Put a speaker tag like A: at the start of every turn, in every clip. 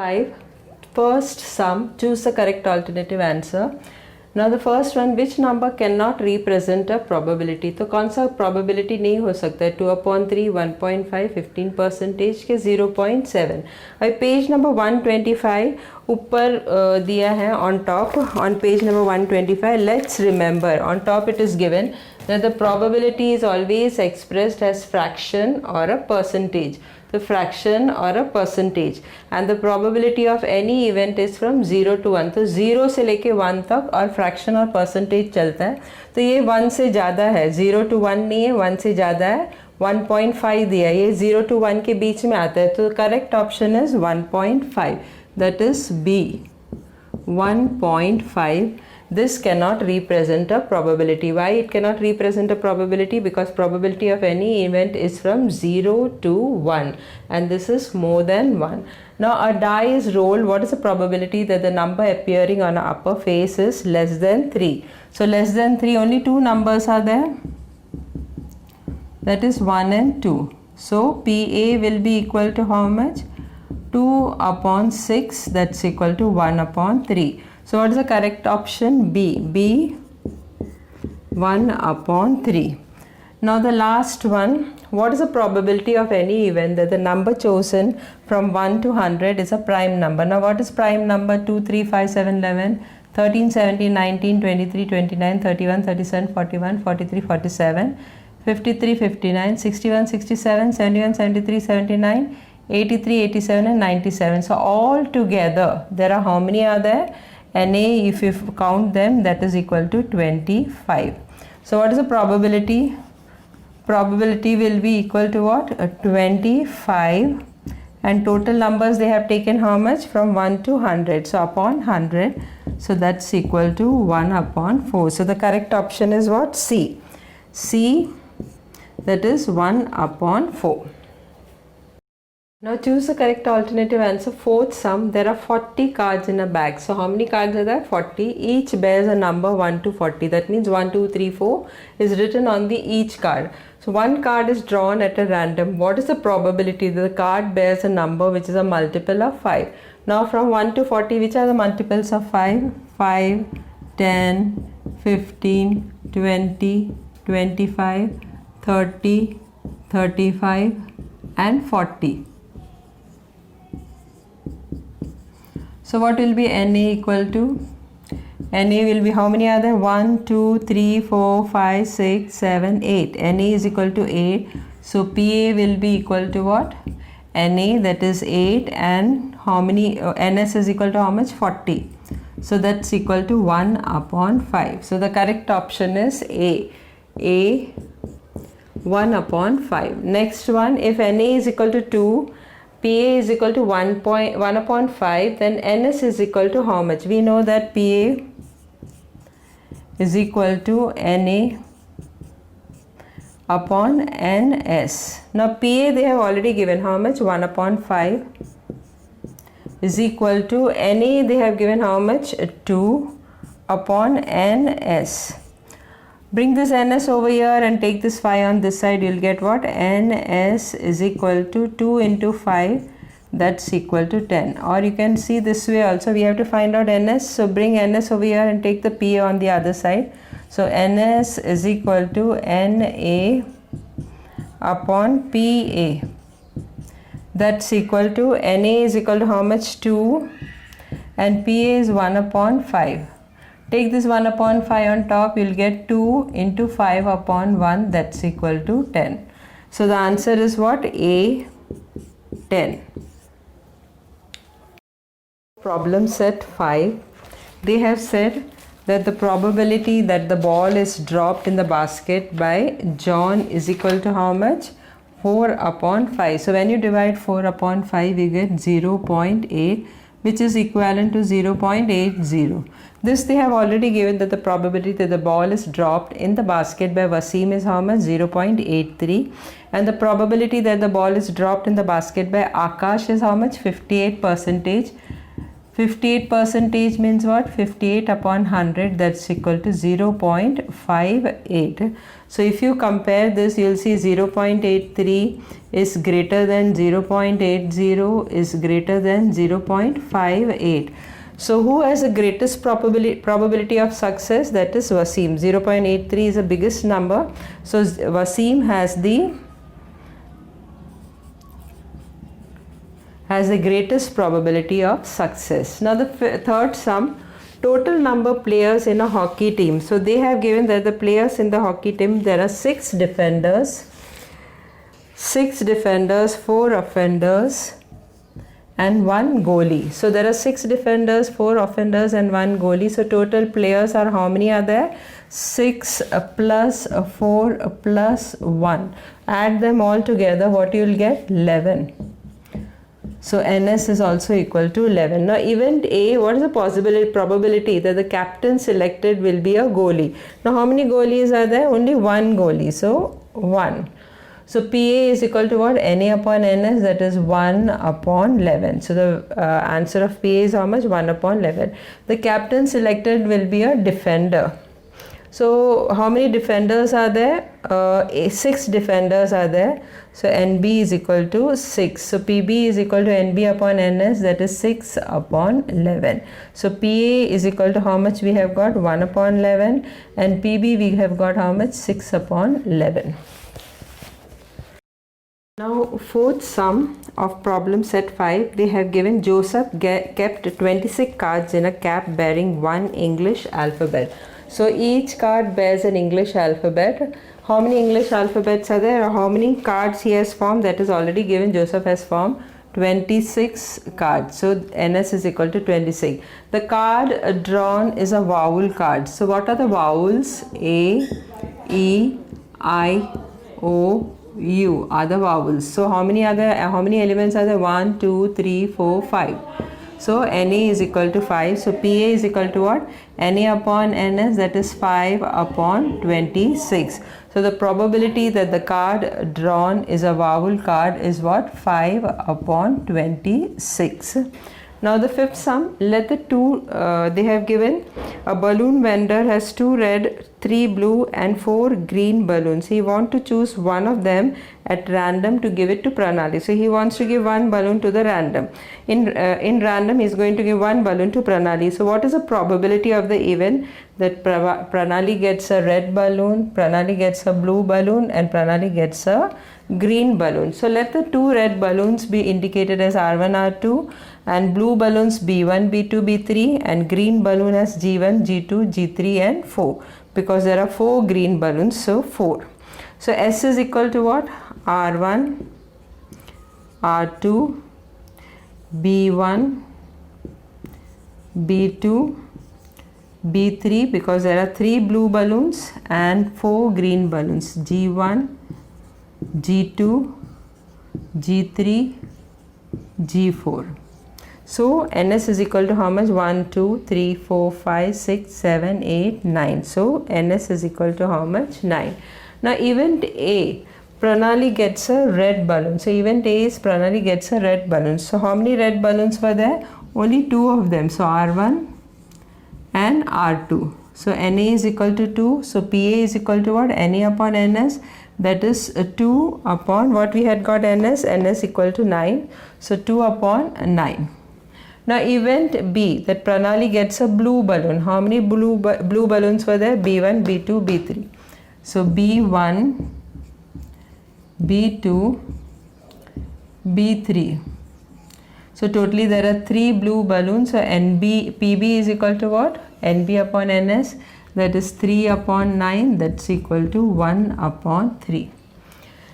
A: 5. First sum, choose the correct alternative answer. Now the first one, which number cannot represent a probability? तो कौन सा probability नहीं हो सकता है? 2/3, 1.5, 15% के 0.7. अभी पेज नंबर 125 ऊपर दिया है on top, on page number 125. Let's remember, on top it is given that the probability is always expressed as fraction or a percentage. The fraction or a percentage, and the probability of any event is from 0 to 1. तो 0 से लेके 1 तक और fraction और percentage चलता है. तो ये 1 से ज़्यादा है, 0 to 1 नहीं है, 1 से ज़्यादा है. 1.5 दिया, ये 0 to 1 के बीच में आता है. तो correct option is 1.5. That is B. 1.5. This cannot represent a probability. Why it cannot represent a probability? Because probability of any event is from 0 to 1, and this is more than 1. Now a die is rolled. What is the probability that the number appearing on the upper face is less than 3? So less than 3, only two numbers are there. That is 1 and 2. So PA will be equal to how much? 2/6. That's equal to 1/3. So what is the correct option? B. B 1/3. Now the last one, what is the probability of any event that the number chosen from 1 to 100 is a prime number? Now what is prime number? 2, 3, 5, 7, 11, 13, 17, 19, 23, 29, 31, 37, 41, 43, 47, 53, 59, 61, 67, 71, 73, 79, 83, 87 and 97. So all together there are how many are there? Na, if you count them, that is equal to 25. So what is the probability? Probability will be equal to what? 25, and total numbers they have taken how much? From 1 to 100. So upon 100, so that's equal to 1/4. So the correct option is what? C. C, that is 1/4. Now choose the correct alternative answer. Fourth sum, there are 40 cards in a bag. So how many cards are there? 40. Each bears a number 1 to 40. That means 1, 2, 3, 4 is written on the each card. So one card is drawn at a random. What is the probability that the card bears a number which is a multiple of 5? Now from 1 to 40, which are the multiples of 5? 5, 10, 15, 20, 25, 30, 35 and 40. So what will be Na equal to? Na will be how many are there? 1, 2, 3, 4, 5, 6, 7, 8. Na is equal to 8. So Pa will be equal to what? Na, that is 8, and how many? Ns is equal to how much? 40. So that's equal to 1/5. So the correct option is A. A 1/5. Next one, if Na is equal to 2, Pa is equal to 1/5, then Ns is equal to how much? We know that Pa is equal to Na upon Ns. Now Pa they have already given how much? 1/5 is equal to Na they have given how much? 2/Ns. Bring this Ns over here and take this 5 on this side. You'll get what? Ns is equal to 2 into 5. That's equal to 10. Or you can see this way also. We have to find out Ns. So bring Ns over here and take the Pa on the other side. So Ns is equal to Na upon Pa. That's equal to Na is equal to how much? 2, and Pa is 1/5. Take this 1/5 on top, you'll get 2 into 5/1, that's equal to 10. So the answer is what? A 10. Problem set 5. They have said that the probability that the ball is dropped in the basket by John is equal to how much? 4/5. So when you divide 4/5, you get 0.8, which is equivalent to 0.80. This they have already given that the probability that the ball is dropped in the basket by Wasim is how much? 0.83, and the probability that the ball is dropped in the basket by Akash is how much? 58%. 58 percentage means what? 58 upon 100, that's equal to 0.58. So if you compare this, you'll see 0.83 is greater than 0.80 is greater than 0.58. So who has the greatest probability of success? That is Wasim. 0.83 is the biggest number. So Wasim has the greatest probability of success. Now the third sum, total number of players in a hockey team. So they have given that the players in the hockey team, there are 6 defenders, 4 offenders and 1 goalie. So there are 6 defenders, 4 offenders and 1 goalie. So total players are, how many are there? 6 plus 4 plus 1. Add them all together, what you will get? 11. So NS is also equal to 11. Now event A, what is the probability that the captain selected will be a goalie? Now how many goalies are there? Only 1 goalie. So 1. So PA is equal to what? NA upon NS, that is 1 upon 11. So the answer of PA is how much? 1 upon 11. The captain selected will be a defender. So how many defenders are there? 6 defenders are there. So NB is equal to 6. So PB is equal to NB upon NS, that is 6 upon 11. So PA is equal to how much we have got? 1 upon 11. And PB we have got how much? 6 upon 11. Now fourth sum of problem set 5, they have given Joseph kept 26 cards in a cap bearing one English alphabet. So each card bears an English alphabet. How many English alphabets are there, or how many cards he has formed? That is already given. Joseph has formed 26 cards. So NS is equal to 26. The card drawn is a vowel card. So what are the vowels? A, E, I, O, U are the vowels. So how many elements are there? 1, 2, 3, 4, 5. So NA is equal to 5. So PA is equal to what? NA upon NS, that is 5 upon 26. So the probability that the card drawn is a vowel card is what? 5 upon 26. Now the fifth sum, let the they have given a balloon vendor has 2 red, 3 blue and 4 green balloons. He wants to choose one of them at random to give it to Pranali. So he wants to give one balloon to the random. In random he is going to give one balloon to Pranali. So what is the probability of the event that Pranali gets a red balloon, Pranali gets a blue balloon and Pranali gets a green balloon? So let the 2 red balloons be indicated as R1, R2 and blue balloons B1, B2, B3 and green balloon as G1, G2, G3 and 4, because there are 4 green balloons, so 4. So S is equal to what? R1, R2, B1, B2, B3, because there are 3 blue balloons and 4 green balloons, G1, G2, G3, G4. So NS is equal to how much? 1, 2, 3, 4, 5, 6, 7, 8, 9. So NS is equal to how much? 9. Now event A, Pranali gets a red balloon. So event A is Pranali gets a red balloon. So how many red balloons were there? Only 2 of them. So R1 and R2. So NA is equal to 2. So PA is equal to what? NA upon NS. That is 2 upon what we had got NS. NS equal to 9. So 2 upon 9. Now event B, that Pranali gets a blue balloon. How many blue balloons were there? B1, B2, B3. So B1, B2, B3. So totally there are 3 blue balloons. So PB is equal to what? NB upon NS. That is 3 upon 9. That's equal to 1 upon 3.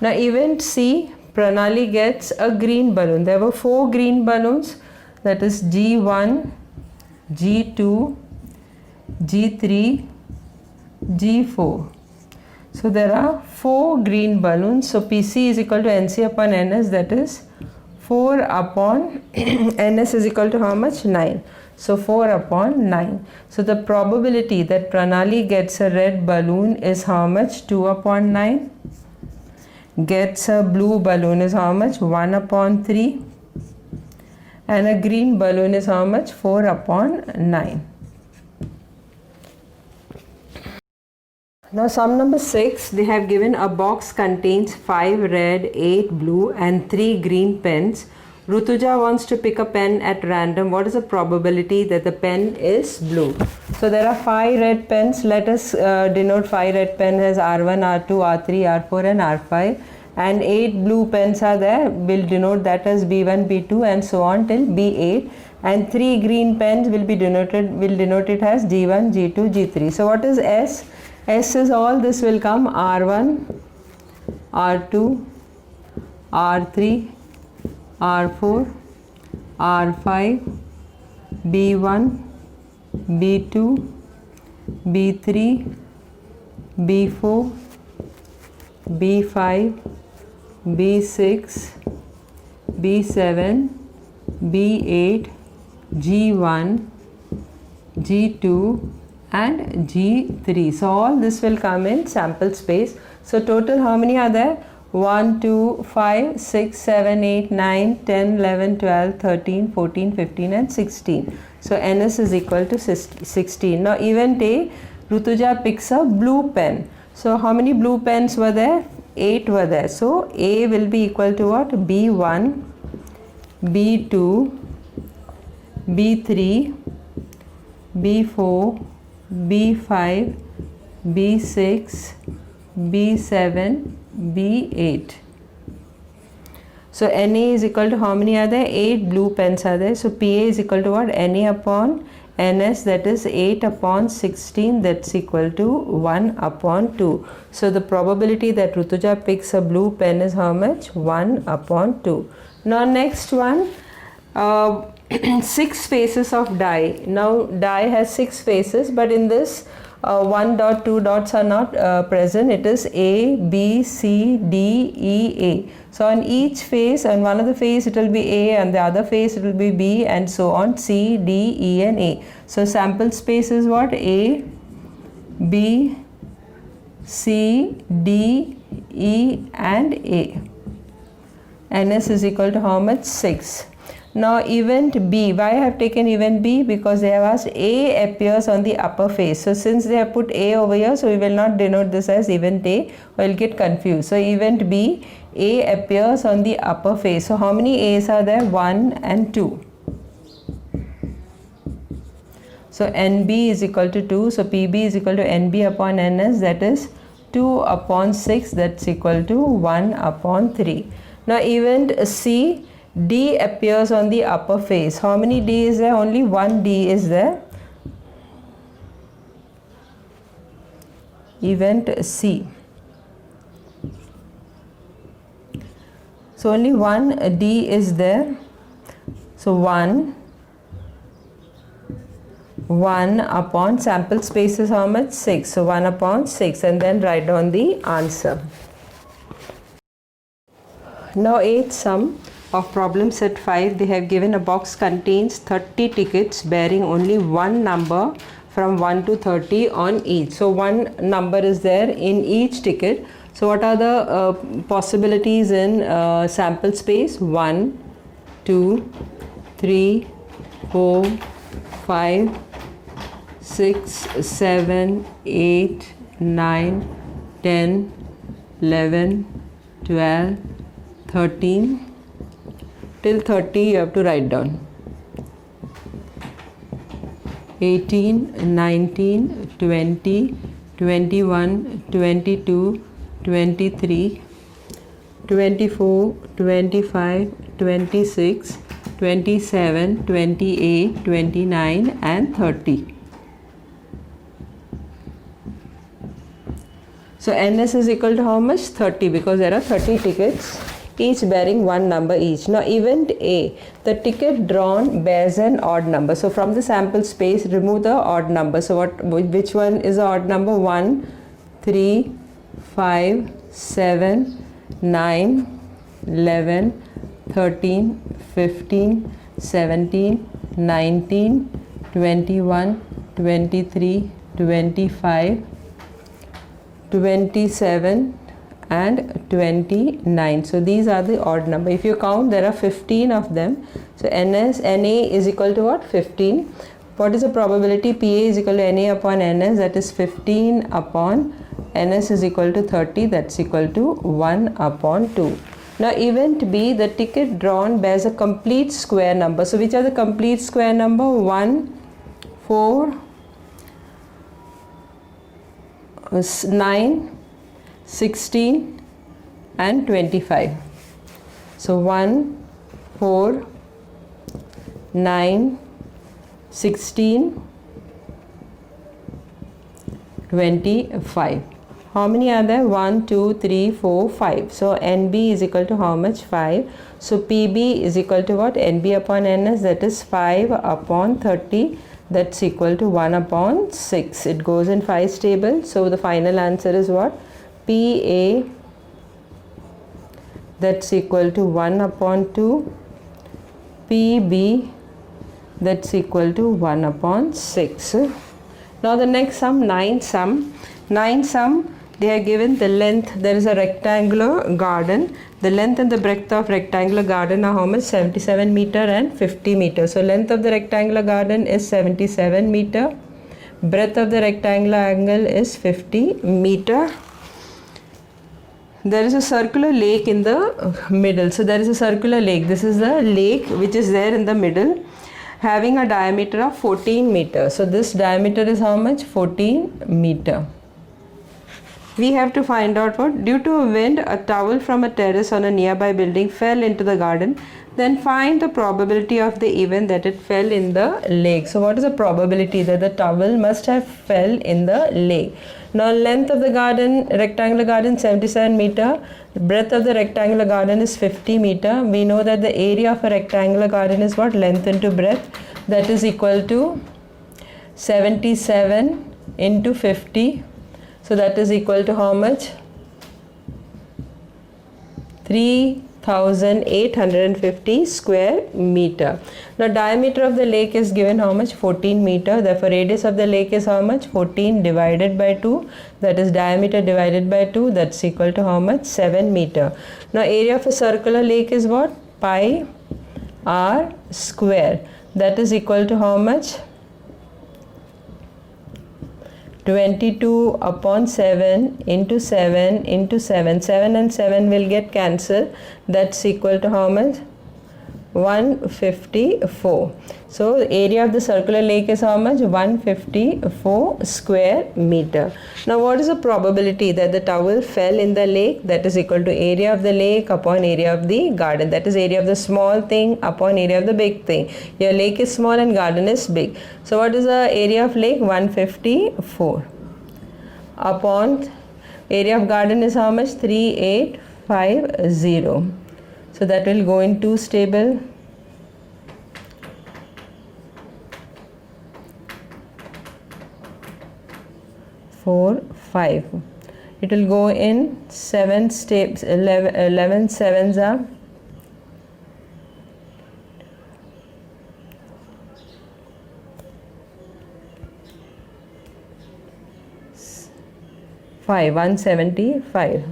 A: Now event C, Pranali gets a green balloon. There were 4 green balloons. That is G1, G2, G3, G4. So there are 4 green balloons. So PC is equal to NC upon NS, that is 4 upon NS is equal to how much? 9. So 4 upon 9. So the probability that Pranali gets a red balloon is how much? 2 upon 9. Gets a blue balloon is how much? 1 upon 3. And a green balloon is how much? 4 upon 9. Now sum number 6, they have given a box contains 5 red, 8 blue and 3 green pens. Rutuja wants to pick a pen at random. What is the probability that the pen is blue? So there are 5 red pens. Let us denote 5 red pens as R1, R2, R3, R4 and R5. And 8 blue pens are there. We'll denote that as B1, B2 and so on till B8. And 3 green pens will be denoted. We'll denote it as G1, G2, G3. So what is S? S is all this will come R1, R2, R3, R4, R5, B1, B2, B3, B4, B5, B6, B7, B8, G1, G2 and G3. So all this will come in sample space. So total how many are there? 1, 2, 5, 6, 7, 8, 9, 10, 11, 12, 13, 14, 15 and 16. So NS is equal to 16. Now event A, Rutuja picks a blue pen. So how many blue pens were there? 8 were there. So A will be equal to what? B1, B2, B3, B4, B5, B6, B7, B8. So Na is equal to how many are there? 8 blue pens are there. So Pa is equal to what? Na upon Ns, that is 8 upon 16, that's equal to 1 upon 2. So the probability that Rutuja picks a blue pen is how much? 1 upon 2. Now next one, 6 faces of die. Now die has 6 faces, but in this 1 dot, 2 dots are not present. It is A, B, C, D, E, A. So on each face, on one of the face it will be A, and the other face it will be B, and so on, C, D, E and A. So sample space is what? A, B, C, D, E and A. Ns is equal to how much? 6. Now event B, why I have taken event B? Because they have asked A appears on the upper face. So since they have put A over here, so we will not denote this as event A, or will get confused. So event B, A appears on the upper face. So how many A's are there? 1 and 2. So NB is equal to 2. So PB is equal to NB upon NS, that is 2 upon 6, that's equal to 1 upon 3. Now event C, D appears on the upper face. How many D is there? Only one D is there. Event C. So only one D is there. So 1 upon sample space is how much? 6. So 1 upon 6, and then write down the answer. Now 8th sum of problem set 5, they have given a box contains 30 tickets bearing only one number from 1 to 30 on each. So one number is there in each ticket. So what are the possibilities in sample space? 1, 2, 3, 4, 5, 6, 7, 8, 9, 10, 11, 12, 13, till 30 you have to write down. 18, 19, 20, 21, 22, 23, 24, 25, 26, 27, 28, 29 and 30. So NS is equal to how much? 30, because there are 30 tickets, each bearing one number each. Now event A, the ticket drawn bears an odd number. So from the sample space, remove the odd number. So which one is the odd number? 1, 3, 5, 7, 9, 11, 13, 15, 17, 19, 21, 23, 25, 27 and 29. So these are the odd number. If you count, there are 15 of them. So NA is equal to what? 15. What is the probability? PA is equal to NA upon NS, that is 15 upon NS is equal to 30, that's equal to 1 upon 2. Now event B, the ticket drawn bears a complete square number. So which are the complete square number? 1, 4, 9, 16 and 25. So 1, 4, 9, 16, 25. How many are there? 1, 2, 3, 4, 5. So NB is equal to how much? 5. So PB is equal to what? NB upon NS, that is 5 upon 30. That's equal to 1 upon 6. It goes in 5 tables. So the final answer is what? PA, that's equal to 1 upon 2. PB, that's equal to 1 upon 6. Now the next sum, 9 sum. 9 sum, they are given the length. There is a rectangular garden. The length and the breadth of rectangular garden are how much? 77 meter and 50 meter. So length of the rectangular garden is 77 meter. Breadth of the rectangular angle is 50 meter. There is a circular lake in the middle. So there is a circular lake. This is the lake which is there in the middle, having a diameter of 14 meters. So this diameter is how much? 14 meter. We have to find out what? Due to a wind, a towel from a terrace on a nearby building fell into the garden. Then find the probability of the event that it fell in the lake. So what is the probability that the towel must have fell in the lake? Now length of the garden, rectangular garden, 77 meter. Breadth of the rectangular garden is 50 meter. We know that the area of a rectangular garden is what? Length into breadth. That is equal to 77 into 50. So that is equal to how much? 3,850 square meter. Now diameter of the lake is given how much? 14 meter. Therefore radius of the lake is how much? 14 divided by 2. That is diameter divided by 2. That's equal to how much? 7 meter. Now area of a circular lake is what? Pi r square. That is equal to how much? 22 upon 7 into 7 into 7. 7 and 7 will get cancelled. That's equal to how much? 154. So area of the circular lake is how much? 154 square meter. Now what is the probability that the towel fell in the lake? That is equal to area of the lake upon area of the garden. That is area of the small thing upon area of the big thing. Your lake is small and garden is big. So what is the area of lake? 154 upon area of garden is how much? 3850. So that will go in 2's table. 4, 5. It will go in 7 steps. 11 sevens are 175.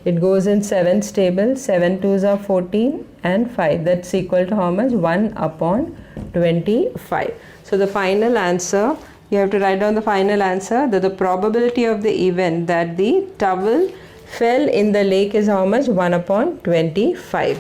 A: It goes in 7's table. 7 2's are 14 and 5. That's equal to how much? 1 upon 25. So the final answer, you have to write down the final answer, that the probability of the event that the towel fell in the lake is how much? 1 upon 25.